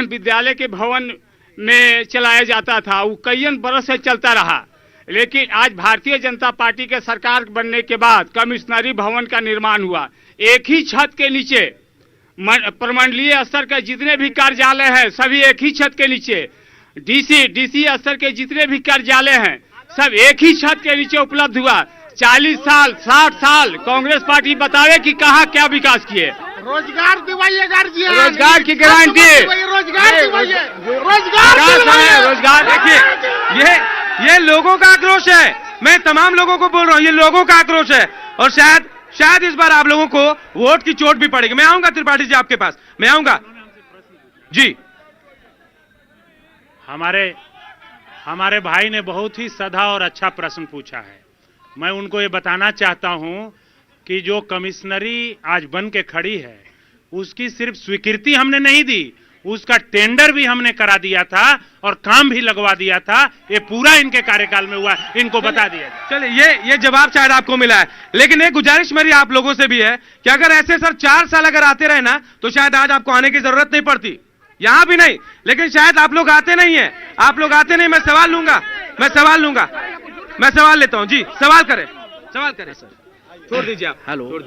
विद्यालय के भवन में चलाया जाता था, वो कई बरस से चलता रहा। लेकिन आज भारतीय जनता पार्टी के सरकार बनने के बाद कमिश्नरी भवन का निर्माण हुआ। एक ही छत के नीचे प्रमंडलीय स्तर के जितने भी कार्यालय हैं सभी एक ही छत के नीचे, डीसी स्तर के जितने भी कार्यालय हैं सब एक ही छत के नीचे उपलब्ध हुआ। 40 साल 60 साल कांग्रेस पार्टी बतावे कि कहाँ क्या विकास किए। रोजगार दिवाइए गार्जियन, रोजगार की गारंटी, रोजगार देखिए, ये लोगों का आक्रोश है। मैं तमाम लोगों को बोल रहा हूँ, ये लोगों का आक्रोश है और शायद इस बार आप लोगों को वोट की चोट भी पड़ेगी। मैं आऊंगा त्रिपाठी जी आपके पास, मैं आऊंगा जी। हमारे हमारे भाई ने बहुत ही सधा और अच्छा प्रश्न पूछा है। मैं उनको ये बताना चाहता हूं कि जो कमिश्नरी आज बन के खड़ी है उसकी सिर्फ स्वीकृति हमने नहीं दी, उसका टेंडर भी हमने करा दिया था और काम भी लगवा दिया था। ये पूरा इनके कार्यकाल में हुआ, इनको बता दिया। चलिए ये जवाब शायद आपको मिला है, लेकिन एक गुजारिश मेरी आप लोगों से भी है कि अगर ऐसे सर 4 साल अगर आते रहे ना तो शायद आज आपको आने की जरूरत नहीं पड़ती, यहां भी नहीं, लेकिन शायद आप लोग आते नहीं है, आप लोग आते नहीं। मैं सवाल लूंगा, मैं सवाल लेता हूं जी। सवाल करें सर, छोड़ दीजिए आप। हेलो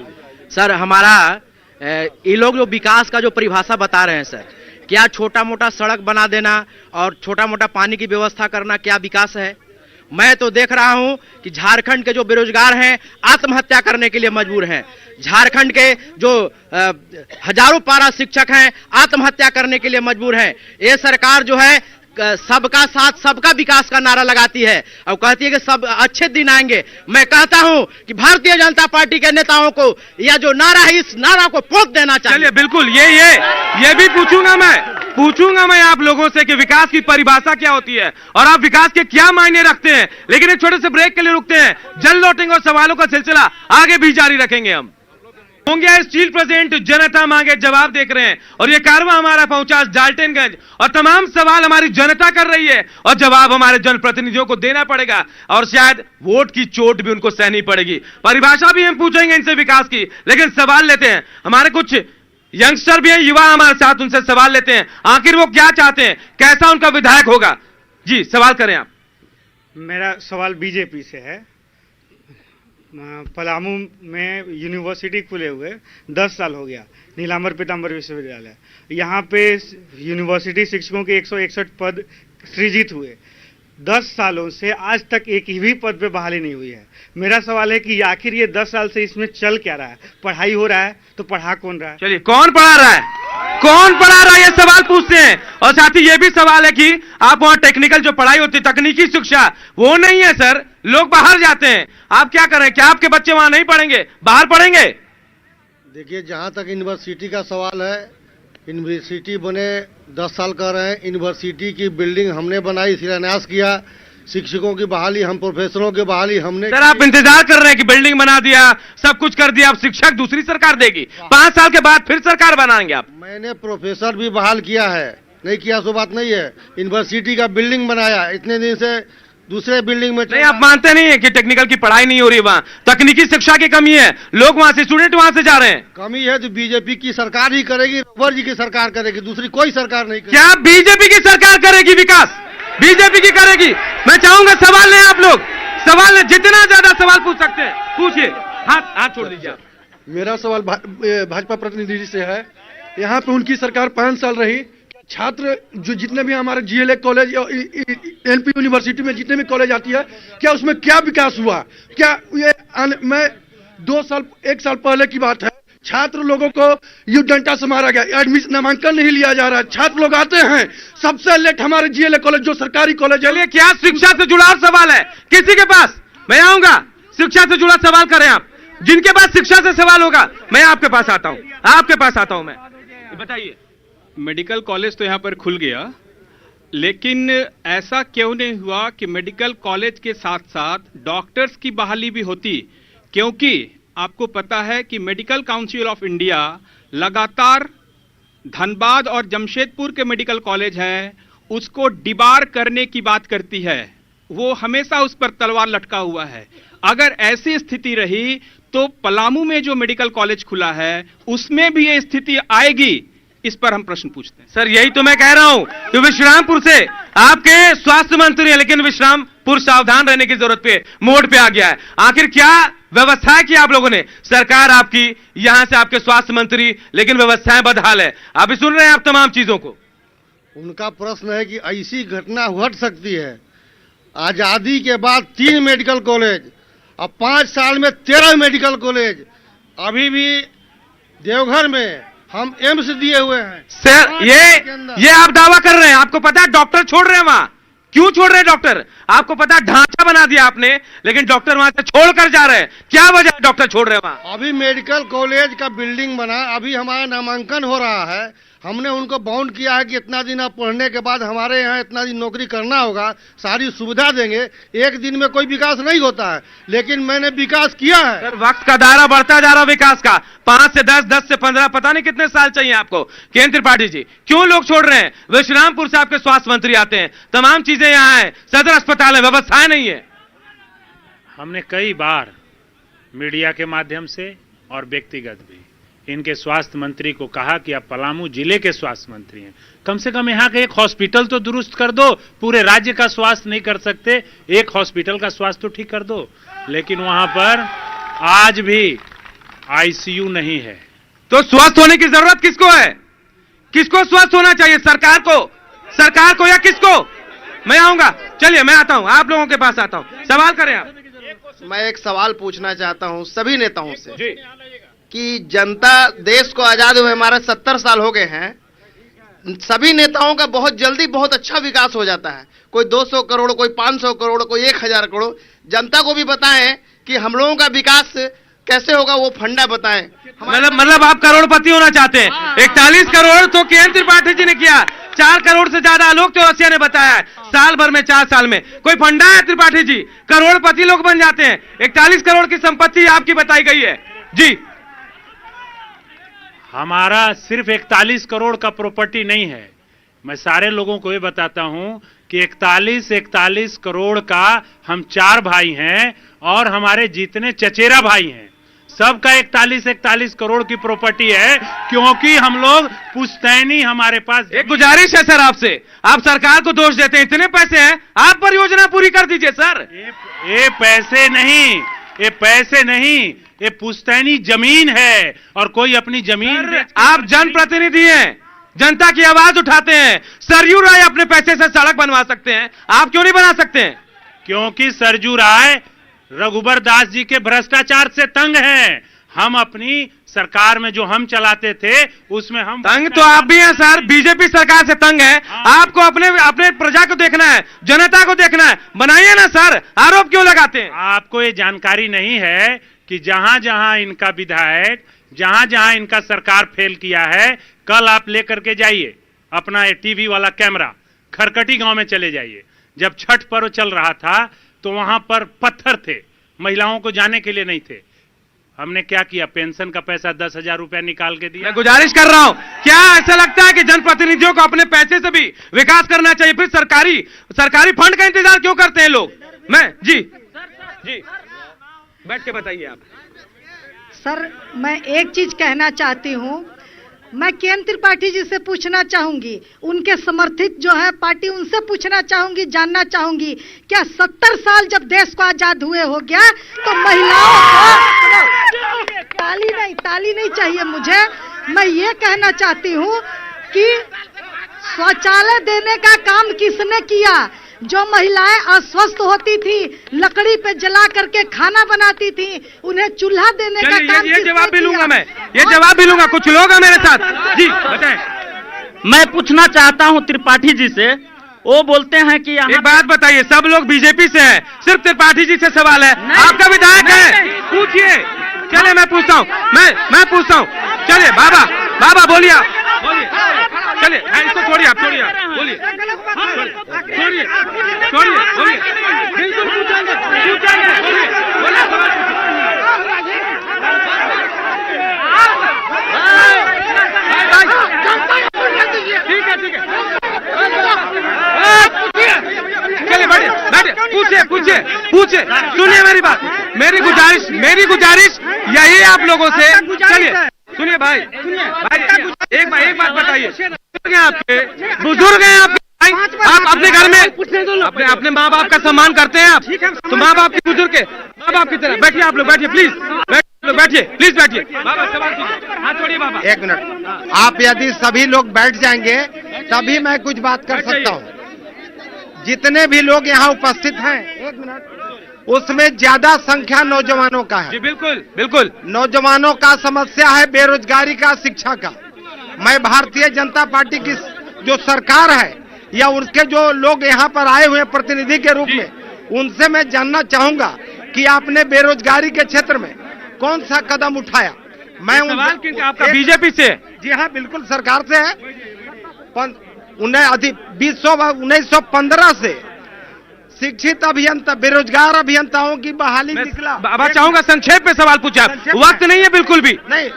सर, हमारा ये लोग जो विकास का जो परिभाषा बता रहे हैं सर, क्या छोटा मोटा सड़क बना देना और छोटा मोटा पानी की व्यवस्था करना क्या विकास है? मैं तो देख रहा हूं कि झारखंड के जो बेरोजगार हैं आत्महत्या करने के लिए मजबूर हैं। झारखंड के जो हजारों पारा शिक्षक हैं आत्महत्या करने के लिए मजबूर हैं। ये सरकार जो है सबका साथ सबका विकास का नारा लगाती है और कहती है कि सब अच्छे दिन आएंगे। मैं कहता हूं कि भारतीय जनता पार्टी के नेताओं को यह जो नारा है इस नारा को पोत देना चाहिए। चलिए बिल्कुल, ये भी पूछूंगा मैं आप लोगों से कि विकास की परिभाषा क्या होती है और आप विकास के क्या मायने रखते हैं। लेकिन एक छोटे से ब्रेक के लिए रुकते हैं, जल्द लौटेंगे और सवालों का सिलसिला आगे भी जारी रखेंगे। हम होंगे स्टील प्रेजेंट, जनता मांगे जवाब देख रहे हैं और ये कारवां हमारा पहुंचा डाल्टनगंज और तमाम सवाल हमारी जनता कर रही है और जवाब हमारे जनप्रतिनिधियों को देना पड़ेगा और शायद वोट की चोट भी उनको सहनी पड़ेगी। परिभाषा भी हम पूछेंगे इनसे विकास की, लेकिन सवाल लेते हैं। हमारे कुछ यंगस्टर भी हैं, युवा हमारे साथ, उनसे सवाल लेते हैं आखिर वो क्या चाहते हैं, कैसा उनका विधायक होगा। जी सवाल करें आप। मेरा सवाल बीजेपी से है। पलामू में यूनिवर्सिटी खुले हुए 10 साल हो गया, नीलांबर पीतांबर विश्वविद्यालय। यहाँ पे यूनिवर्सिटी शिक्षकों के 161 पद सृजित हुए। 10 सालों से आज तक एक भी पद पे बहाली नहीं हुई है। मेरा सवाल है कि आखिर ये 10 साल से इसमें चल क्या रहा है? पढ़ाई हो रहा है तो पढ़ा कौन रहा है? चलिए, कौन पढ़ा रहा है, ये सवाल पूछते हैं। और साथ ही ये भी सवाल है कि आप वहां टेक्निकल जो पढ़ाई होती है, तकनीकी शिक्षा, वो नहीं है सर, लोग बाहर जाते हैं। आप क्या करें, क्या आपके बच्चे वहां नहीं पढ़ेंगे, बाहर पढ़ेंगे? देखिए, जहां तक यूनिवर्सिटी का सवाल है, यूनिवर्सिटी बने 10 साल कर रहे हैं। यूनिवर्सिटी की बिल्डिंग हमने बनाई, शिलान्यास किया। शिक्षकों की बहाली, हम प्रोफेसरों की बहाली हमने। सर आप इंतजार कर रहे हैं कि बिल्डिंग बना दिया, सब कुछ कर दिया, अब शिक्षक दूसरी सरकार देगी, 5 साल के बाद फिर सरकार बनाएंगे आप? मैंने प्रोफेसर भी बहाल किया है, नहीं किया सो बात नहीं है। यूनिवर्सिटी का बिल्डिंग बनाया, इतने दिन से दूसरे बिल्डिंग में नहीं। आप मानते नहीं है कि टेक्निकल की पढ़ाई नहीं हो रही, वहां तकनीकी शिक्षा की कमी है, लोग वहां से, स्टूडेंट वहां से जा रहे हैं। कमी है तो बीजेपी की सरकार ही करेगी, रघुवर जी की सरकार करेगी, दूसरी कोई सरकार नहीं करेगी। क्या बीजेपी की सरकार करेगी विकास? बीजेपी की करेगी? मैं चाहूंगा सवाल लें आप लोग, सवाल लें, जितना ज्यादा सवाल पूछ सकते हैं पूछिए। हाथ छोड़ दीजिए। मेरा सवाल भाजपा प्रतिनिधि से है। यहाँ पे उनकी सरकार 5 साल रही, छात्र जो जितने भी हमारे जीएलए कॉलेज एनपी यूनिवर्सिटी में जितने भी कॉलेज आती है, क्या उसमें क्या विकास हुआ? क्या ये मैं 1 साल पहले की बात है, छात्र लोगों को यू डंडा से मारा गया, एडमिशन नामांकन नहीं लिया जा रहा है। छात्र लोग आते हैं सबसे लेट हमारे जीएलए कॉलेज जो सरकारी कॉलेज है। चलिए, क्या शिक्षा से जुड़ा सवाल है किसी के पास? मैं आऊंगा, शिक्षा से जुड़ा सवाल करें आप, जिनके पास शिक्षा से सवाल होगा। मैं आपके पास आता हूं, मैं बताइए। मेडिकल कॉलेज तो यहाँ पर खुल गया, लेकिन ऐसा क्यों नहीं हुआ कि मेडिकल कॉलेज के साथ साथ डॉक्टर्स की बहाली भी होती? क्योंकि आपको पता है कि मेडिकल काउंसिल ऑफ इंडिया लगातार धनबाद और जमशेदपुर के मेडिकल कॉलेज हैं उसको डिबार करने की बात करती है। वो हमेशा उस पर तलवार लटका हुआ है। अगर ऐसी स्थिति रही तो पलामू में जो मेडिकल कॉलेज खुला है उसमें भी ये स्थिति आएगी। इस पर हम प्रश्न पूछते हैं। सर यही तो मैं कह रहा हूं कि विश्रामपुर से आपके स्वास्थ्य मंत्री हैं, लेकिन विश्रामपुर सावधान रहने की जरूरत पे मोड़ पे आ गया है। आखिर क्या व्यवस्थाएं की आप लोगों ने? सरकार आपकी, यहां से आपके स्वास्थ्य मंत्री, लेकिन व्यवस्थाएं बदहाल है। आप भी सुन रहे हैं आप तमाम चीजों को। उनका प्रश्न है कि ऐसी घटना घट सकती है? आजादी के बाद 3 मेडिकल कॉलेज, अब 5 साल में 13 मेडिकल कॉलेज। अभी भी देवघर में हम एम्स दिए हुए हैं। सर ये आप दावा कर रहे हैं, आपको पता है डॉक्टर छोड़ रहे हैं वहां, क्यों छोड़ रहे हैं डॉक्टर? आपको पता ढांचा बना दिया आपने, लेकिन डॉक्टर वहां से छोड़कर जा रहे हैं। क्या वजह है डॉक्टर छोड़ रहे हैं वहां? अभी मेडिकल कॉलेज का बिल्डिंग बना, अभी हमारा नामांकन हो रहा है। हमने उनको बाउंड किया है कि इतना दिन आप पढ़ने के बाद हमारे यहाँ इतना दिन नौकरी करना होगा, सारी सुविधा देंगे। एक दिन में कोई विकास नहीं होता है, लेकिन मैंने विकास किया है। सर, वक्त का दायरा बढ़ता जा रहा विकास का। 5 से 10, 10 से 15, पता नहीं कितने साल चाहिए आपको। केएन त्रिपाठी जी, क्यों लोग छोड़ रहे हैं? विश्रामपुर से आपके स्वास्थ्य मंत्री आते हैं, तमाम चीजें यहाँ है, सदर अस्पताल है, व्यवस्थाएं नहीं है। हमने कई बार मीडिया के माध्यम से और व्यक्तिगत भी इनके स्वास्थ्य मंत्री को कहा कि आप पलामू जिले के स्वास्थ्य मंत्री हैं, कम से कम यहाँ का एक हॉस्पिटल तो दुरुस्त कर दो। पूरे राज्य का स्वास्थ्य नहीं कर सकते, एक हॉस्पिटल का स्वास्थ्य तो ठीक कर दो। लेकिन वहां पर आज भी आईसीयू नहीं है। तो स्वस्थ होने की जरूरत किसको है? किसको स्वस्थ होना चाहिए? सरकार को या किसको? मैं आऊंगा, चलिए मैं आता हूं, आप लोगों के पास आता हूं। सवाल करें आप। मैं एक सवाल पूछना चाहता हूं सभी नेताओं से जी, कि जनता देश को आजाद हुए हमारे 70 साल हो गए हैं, सभी नेताओं का बहुत जल्दी बहुत अच्छा विकास हो जाता है। कोई 200 करोड़, कोई 500 करोड़, कोई 1000 करोड़। जनता को भी बताएं कि हम लोगों का विकास कैसे होगा, वो फंडा बताएं। मतलब आप करोड़पति होना चाहते हैं? 41 करोड़ तो केएन त्रिपाठी जी ने किया, 4 करोड़ से ज्यादा आलोक चौरसिया ने बताया है साल भर में, 4 साल में। कोई फंडा है त्रिपाठी जी? करोड़पति लोग बन जाते हैं। 41 करोड़ की संपत्ति आपकी बताई गई है जी। हमारा सिर्फ 41 करोड़ का प्रॉपर्टी नहीं है। मैं सारे लोगों को ये बताता हूं कि 41 करोड़ का हम 4 भाई हैं, और हमारे जितने चचेरा भाई हैं सबका 41 करोड़ की प्रॉपर्टी है, क्योंकि हम लोग पुश्तैनी हमारे पास। एक गुजारिश है सर आपसे, आप सरकार को दोष देते हैं, इतने पैसे हैं, आप परियोजना पूरी कर दीजिए सर। ये पैसे नहीं, ये पुश्तैनी जमीन है, और कोई अपनी जमीन। आप जनप्रतिनिधि हैं, जनता की आवाज उठाते हैं। सरयू राय अपने पैसे से सड़क बनवा सकते हैं, आप क्यों नहीं बना सकते हैं? क्योंकि सरयू राय रघुबर दास जी के भ्रष्टाचार से तंग हैं। हम अपनी सरकार में जो हम चलाते थे उसमें हम तंग तो आप भी हैं सर, बीजेपी सरकार से तंग है। आपको अपने प्रजा को देखना है, जनता को देखना है, बनाइए ना सर, आरोप क्यों लगाते हैं? आपको ये जानकारी नहीं है कि जहां जहां इनका विधायक, जहां जहां इनका सरकार फेल किया है, कल आप लेकर के जाइए अपना ये टीवी वाला कैमरा, खरकटी गांव में चले जाइए। जब छठ पर्व चल रहा था तो वहां पर पत्थर थे, महिलाओं को जाने के लिए नहीं थे। हमने क्या किया? पेंशन का पैसा 10,000 रुपया निकाल के दिया। मैं गुजारिश कर रहा हूं, क्या ऐसा लगता है कि जनप्रतिनिधियों को अपने पैसे से भी विकास करना चाहिए? फिर सरकारी फंड का इंतजार क्यों करते हैं लोग? मैं जी बैठ के बताइए आप। सर, मैं एक चीज कहना चाहती हूं, मैं केएन त्रिपाठी जी से पूछना चाहूंगी, उनके समर्थित जो है पार्टी, उनसे पूछना चाहूंगी, जानना चाहूंगी, क्या 70 साल जब देश को आजाद हुए हो गया तो महिलाओं को ताली नहीं चाहिए मुझे। मैं ये कहना चाहती हूँ कि शौचालय देने का काम किसने किया? जो महिलाएं अस्वस्थ होती थी, लकड़ी पे जला करके खाना बनाती थी, उन्हें चूल्हा देने का काम ये जवाब भी लूंगा मैं, ये जवाब भी लूंगा। कुछ लोग हैं मेरे साथ जी, बताएं। मैं पूछना चाहता हूं त्रिपाठी जी से, वो बोलते हैं कि एक बात बताइए, सब लोग बीजेपी से हैं, सिर्फ त्रिपाठी जी से सवाल है। आपका विधायक है, पूछिए। चलिए मैं पूछता हूँ, मैं पूछता हूँ। चलिए बाबा बोलिए आप, चलिए इसको छोड़िए आप, बोलिए, बोलिए, बिल्कुल पूछेंगे, ठीक है चलिए बैठिए, पूछिए, सुनिए मेरी बात, मेरी गुजारिश यही आप लोगों से। चलिए सुनिए भाई, एक बात बताइए, आपके बुजुर्ग हैं आपके, आप अपने घर में अपने माँ बाप का सम्मान करते हैं आप? तो माँ बाप के बुजुर्ग के माँ बाप की तरह बैठिए, आप लोग बैठिए प्लीज, प्लीज बैठिए। बाबा सवाल कीजिए, हाथ छोड़िए बाबा। 1 मिनट, आप यदि सभी लोग बैठ जाएंगे तभी मैं कुछ बात कर सकता हूँ। जितने भी लोग यहाँ उपस्थित हैं, 1 मिनट, उसमें ज्यादा संख्या नौजवानों का है। जी बिल्कुल। नौजवानों का समस्या है, बेरोजगारी का, शिक्षा का। मैं भारतीय जनता पार्टी की जो सरकार है या उसके जो लोग यहाँ पर आए हुए हैं प्रतिनिधि के रूप में, उनसे मैं जानना चाहूंगा कि आपने बेरोजगारी के क्षेत्र में कौन सा कदम उठाया। मैं सवाल क्योंकि आपका बीजेपी से? जी हाँ, बिल्कुल सरकार से है। 1915 से शिक्षित अभियंता, बेरोजगार अभियंताओं की बहाली निकला। अब चाहूंगा संक्षेप में सवाल पूछा, वक्त नहीं है बिल्कुल भी। नहीं,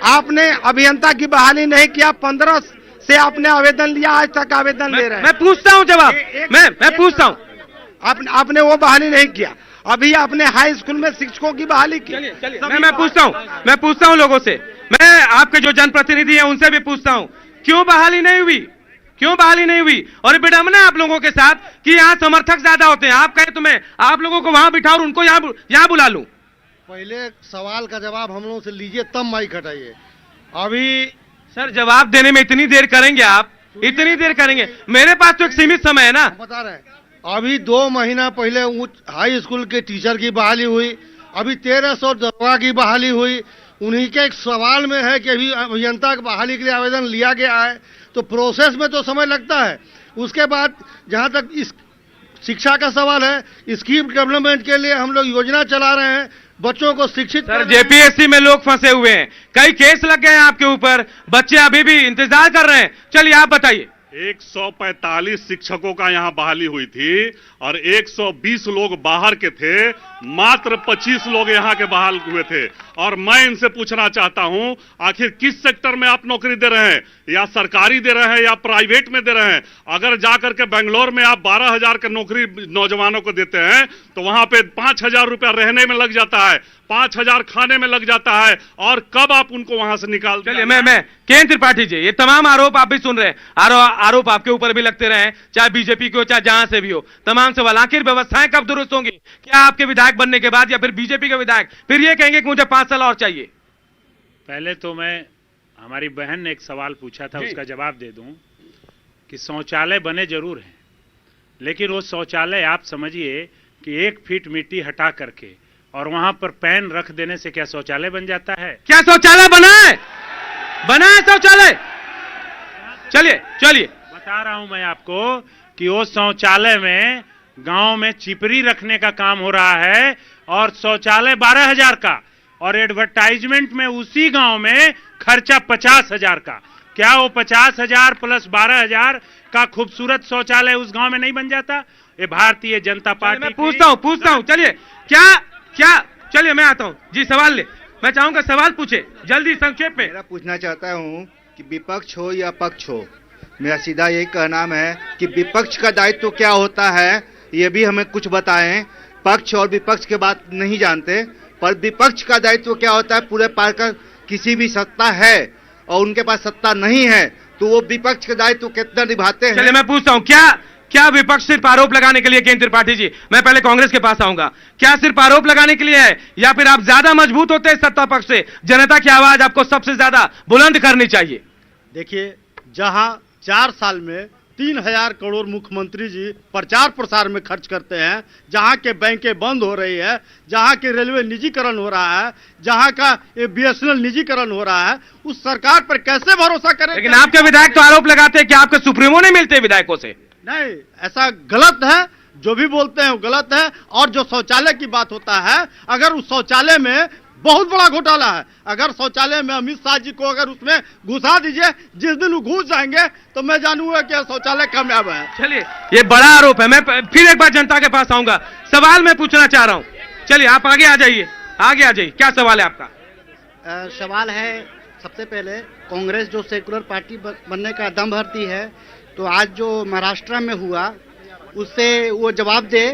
आपने अभियंता की बहाली नहीं किया। 15 से आपने आवेदन लिया, आज तक आवेदन ले रहे हैं। मैं पूछता हूं जवाब, मैं पूछता हूं। आपने वो बहाली नहीं किया। अभी आपने हाई स्कूल में शिक्षकों की बहाली की। मैं पूछता हूं लोगों से, मैं आपके जो जनप्रतिनिधि हैं उनसे भी पूछता हूं, क्यों बहाली नहीं हुई, क्यों बहाली नहीं हुई? और विडंबना है आप लोगों के साथ कि यहाँ समर्थक ज्यादा होते हैं। आप कहे तो मैं आप लोगों को वहां बिठाऊं और उनको यहाँ बुला लूं। पहले सवाल का जवाब हम लोगों से लीजिए, तब माइक हटाइए। अभी सर जवाब देने में इतनी देर करेंगे आप? इतनी देर करेंगे? मेरे पास तो एक सीमित समय है ना। बता रहे हैं, अभी 2 महीना पहले हाई स्कूल के टीचर की बहाली हुई, अभी 1300 दरोगा की बहाली हुई। उन्हीं के एक सवाल में है कि अभी अभियंता की बहाली के लिए आवेदन लिया गया है, तो प्रोसेस में तो समय लगता है। उसके बाद जहां तक इस शिक्षा का सवाल है, स्किल डेवलपमेंट के लिए हम लोग योजना चला रहे हैं, बच्चों को शिक्षित। सर जेपीएससी में लोग फंसे हुए हैं, कई केस लग गए हैं आपके ऊपर, बच्चे अभी भी इंतजार कर रहे हैं। चलिए आप बताइए। 145 शिक्षकों का यहाँ बहाली हुई थी और 120 लोग बाहर के थे, मात्र 25 लोग यहाँ के बहाल हुए थे। और मैं इनसे पूछना चाहता हूं, आखिर किस सेक्टर में आप नौकरी दे रहे हैं, या सरकारी दे रहे हैं या प्राइवेट में दे रहे हैं? अगर जाकर के बेंगलोर में आप 12,000 की नौकरी नौजवानों को देते हैं तो वहां पे 5,000 रुपया रहने में लग जाता है, 5,000 खाने में लग जाता है, और कब आप उनको वहां से निकाल? चलिए मैं केंद्र त्रिपाठी जी, ये तमाम आरोप आप भी सुन रहे हैं, आरोप आपके ऊपर भी लगते रहे, चाहे बीजेपी के हो चाहे जहां से भी हो, तमाम सवाल। आखिर व्यवस्थाएं कब दुरुस्त होंगी? क्या आपके विधायक बनने के बाद, या फिर बीजेपी के विधायक फिर ये कहेंगे कि मुझे 5 साल और चाहिए? पहले तो मैं, हमारी बहन ने एक सवाल पूछा था, उसका जवाब दे दूं कि शौचालय बने जरूर हैं, लेकिन वो शौचालय आप समझिए कि 1 फीट मिट्टी हटा करके और वहां पर पैन रख देने से क्या शौचालय बन जाता है? क्या शौचालय बना है शौचालय? चलिए बता रहा हूं मैं आपको कि वो शौचालय में गांव में चिपरी रखने का काम हो रहा है, और शौचालय 12,000 का, और एडवर्टाइजमेंट में उसी गांव में खर्चा 50,000 का। क्या वो 50,000 प्लस 12,000 का खूबसूरत शौचालय उस गांव में नहीं बन जाता? ये भारतीय जनता पार्टी। मैं पूछता हूं, चलिए क्या चलिए मैं आता हूं जी। सवाल ले, मैं चाहूंगा सवाल पूछे जल्दी संक्षेप में। मेरा पूछना चाहता हूं कि विपक्ष हो या पक्ष हो, मेरा सीधा यही कहना है कि विपक्ष का दायित्व क्या होता है ये भी हमें कुछ बताएं। पक्ष और विपक्ष के बात नहीं जानते, पर विपक्ष का दायित्व क्या होता है? पूरे पार का किसी भी सत्ता है और उनके पास सत्ता नहीं है, तो वो विपक्ष का दायित्व कितना निभाते हैं? चलिए मैं पूछता हूं, क्या विपक्ष सिर्फ आरोप लगाने के लिए? केंद्र त्रिपाठी जी, मैं पहले कांग्रेस के पास आऊंगा। क्या सिर्फ आरोप लगाने के लिए है, या फिर आप ज्यादा मजबूत होते हैं सत्ता पक्ष से? जनता की आवाज आपको सबसे ज्यादा बुलंद करनी चाहिए। देखिए, जहां 4 साल में 3,000 करोड़ मुख्यमंत्री जी प्रचार प्रसार में खर्च करते हैं, जहां के बैंकें बंद हो रही है, जहां के रेलवे निजीकरण हो रहा है, जहां का BSNL निजीकरण हो रहा है, उस सरकार पर कैसे भरोसा करें? लेकिन आपके विधायक तो आरोप लगाते हैं कि आपके सुप्रीमो नहीं मिलते विधायकों से। नहीं, ऐसा गलत है, जो भी बोलते हैं वो गलत है। और जो शौचालय की बात होता है, अगर उस शौचालय में बहुत बड़ा घोटाला है, अगर शौचालय में अमित शाह जी को अगर उसमें घुसा दीजिए, जिस दिन वो घुस जाएंगे तो मैं जानूंगा कि शौचालय कामयाब है। चलिए, ये बड़ा आरोप है। मैं फिर एक बार जनता के पास आऊंगा, सवाल मैं पूछना चाह रहा हूं। चलिए आप आगे आ जाइए, क्या सवाल है आपका? सवाल है, सबसे पहले कांग्रेस जो सेकुलर पार्टी बनने का दम भरती है, तो आज जो महाराष्ट्र में हुआ उससे वो जवाब दे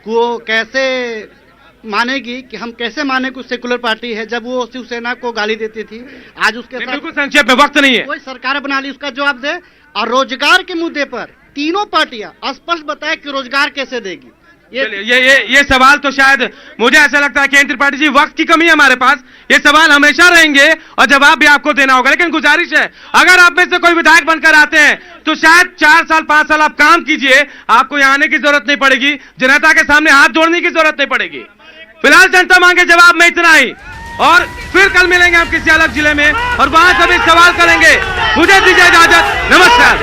कि वो कैसे मानेगी, कि हम कैसे माने कि सेकुलर पार्टी है जब वो शिवसेना को गाली देती थी। आज उसके साथ बिल्कुल संक्षेप में, वक्त नहीं है, कोई सरकार बना ली, उसका जवाब दे। और रोजगार के मुद्दे पर तीनों पार्टियां स्पष्ट बताए कि रोजगार कैसे देगी। ये सवाल तो शायद मुझे ऐसा लगता है केंद्र त्रिपाठी जी, वक्त की कमी है हमारे पास, ये सवाल हमेशा रहेंगे और जवाब भी आपको देना होगा। लेकिन गुजारिश है, अगर आप में से कोई विधायक बनकर आते हैं तो शायद 4 साल 5 साल आप काम कीजिए, आपको यहाँ आने की जरूरत नहीं पड़ेगी, जनता के सामने हाथ जोड़ने की जरूरत नहीं पड़ेगी। फिलहाल जनता मांगे जवाब में इतना ही, और फिर कल मिलेंगे हम किसी अलग जिले में और वहां सभी सवाल करेंगे। मुझे दीजिए इजाजत, नमस्कार।